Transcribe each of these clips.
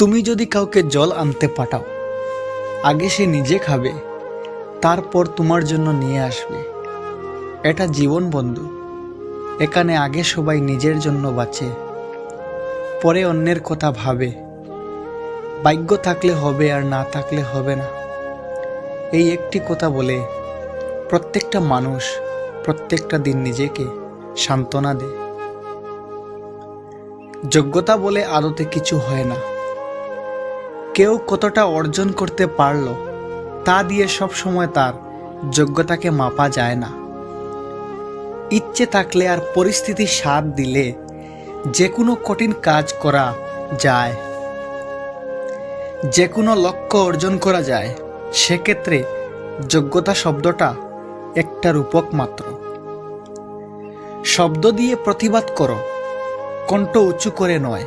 তুমি যদি কাউকে জল আনতে পাঠাও, আগে সে নিজে খাবে, তারপর তোমার জন্য নিয়ে আসবে। এটা জীবন বন্ধু। এখানে আগে সবাই নিজের জন্য বাঁচে, পরে অন্যের কথা ভাবে। ভাগ্য থাকলে হবে, আর না থাকলে হবে না। এই একটি কথা বলে প্রত্যেকটা মানুষ প্রত্যেকটা দিন নিজেকে সান্ত্বনা দেয়। যোগ্যতা বলে আদতে কিছু হয় না। কেউ কতটা অর্জন করতে পারল তা দিয়ে সব সময় তার যোগ্যতাকে মাপা যায় না। ইচ্ছে থাকলে আর পরিস্থিতি সাথ দিলে যে কোনো কঠিন কাজ করা যায়, যে কোনো লক্ষ্য অর্জন করা যায়। সেক্ষেত্রে যোগ্যতা শব্দটা একটা রূপক মাত্র। শব্দ দিয়ে প্রতিবাদ করো, কণ্ঠ উঁচু করে নয়।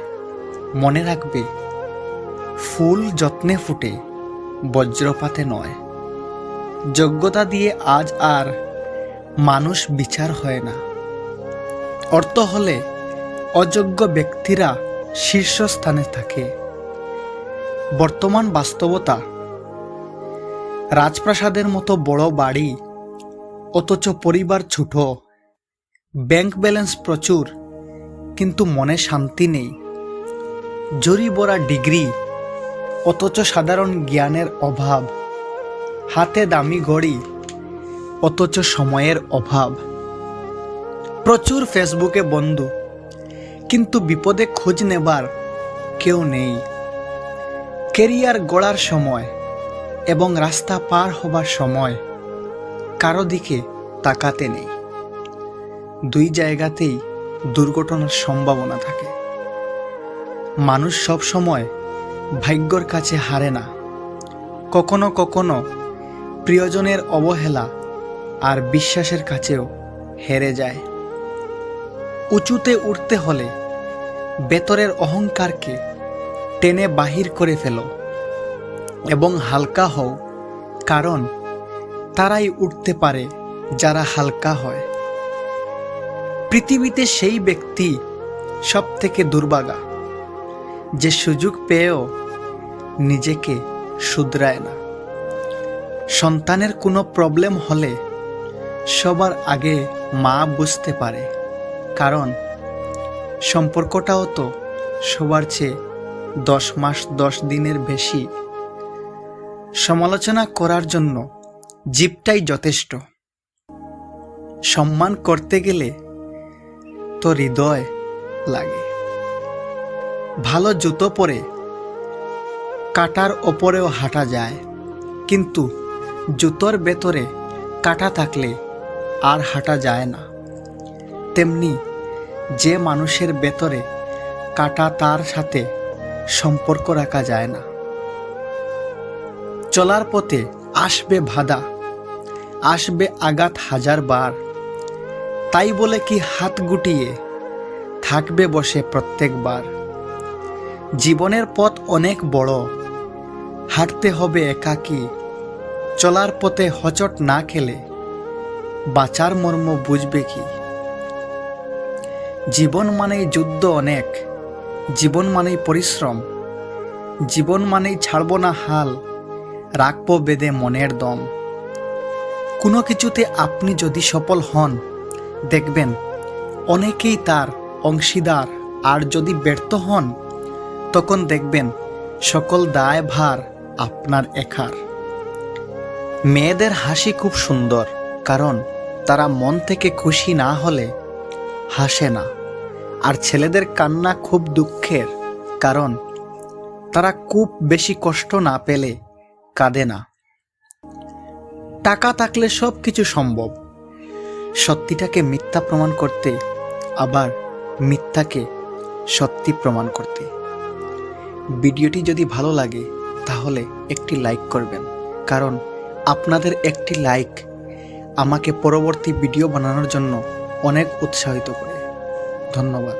মনে রাখবে, ফুল যত্নে ফুটে, বজ্রপাতে নয়। যোগ্যতা দিয়ে আজ আর মানুষ বিচার হয় না। অর্থ হলে অযোগ্য ব্যক্তিরা শীর্ষস্থানে থাকে। বর্তমান বাস্তবতা, রাজপ্রাসাদের মতো বড় বাড়ি অথচ পরিবার ছোট, ব্যাংক ব্যালেন্স প্রচুর কিন্তু মনে শান্তি নেই। জরি ভরা ডিগ্রি অথচ সাধারণ জ্ঞানের অভাব, হাতে দামি ঘড়ি অথচ সময়ের অভাব। প্রচুর ফেসবুকে বন্ধু, কিন্তু বিপদে খোঁজ নেবার কেউ নেই। কেরিয়ার গড়ার সময় এবং রাস্তা পার হবার সময় কারো দিকে তাকাতে নেই। দুই জায়গাতেই দুর্ঘটনার সম্ভাবনা থাকে। মানুষ সব সময় ভাগ্যর কাছে হারে না। কখনো কখনো প্রিয়জনের অবহেলা আর বিশ্বাসের কাছেও হেরে যায়। উঁচুতে উঠতে হলে ভেতরের অহংকারকে টেনে বাহির করে ফেলো এবং হালকা হও, কারণ তারাই উঠতে পারে যারা হালকা হয়। পৃথিবীতে সেই ব্যক্তি সব থেকে দুর্ভাগা যে সুযোগ পেয়েও নিজেকে শুধরায় না। সন্তানের কোনো প্রবলেম হলে সবার আগে মা বুঝতে পারে, কারণ সম্পর্কটাও তো সবার চেয়ে 10 মাস 10 দিনের বেশি। সমালোচনা করার জন্য জিভটাই যথেষ্ট। সম্মান করতে গেলে তো হৃদয় লাগে। ভালো জুতো পরে কাঁটার ওপরেও হাঁটা যায়, কিন্তু জুতোর ভেতরে কাঁটা থাকলে আর হাঁটা যায় না। তেমনি যে মানুষের ভেতরে কাঁটা, তার সাথে সম্পর্ক রাখা যায় না। চলার পথে আসবে বাধা, আসবে আঘাত 1000 বার। তাই বলে কি হাত গুটিয়ে থাকবে বসে প্রত্যেকবার? জীবনের পথ অনেক বড়, হাঁটতে হবে একাকী। চলার পথে হোঁচট না খেলে বাঁচার মর্ম বুঝবে কি? জীবন মানেই যুদ্ধ অনেক, জীবন মানেই পরিশ্রম, জীবন মানেই ছাড়ব না হাল, রাখবো বেঁধে মনের দম। কোনো কিছুতে আপনি যদি সফল হন, দেখবেন অনেকেই তার অংশীদার, আর যদি ব্যর্থ হন তখন দেখবেন সকল দায়ভার আপনার একার। মেয়েদের হাসি খুব সুন্দর, কারণ তারা মন থেকে খুশি না হলে হাসে না। আর ছেলেদের কান্না খুব দুঃখের, কারণ তারা খুব বেশি কষ্ট না পেলে কাঁদে না। টাকা থাকলে সব কিছু সম্ভব, সত্যিটাকে মিথ্যা প্রমাণ করতে, আবার মিথ্যাকে সত্যি প্রমাণ করতে। ভিডিওটি যদি ভালো লাগে তাহলে একটি লাইক করবেন, কারণ আপনাদের একটি লাইক আমাকে পরবর্তী ভিডিও বানানোর জন্য অনেক উৎসাহিত করে। ধন্যবাদ।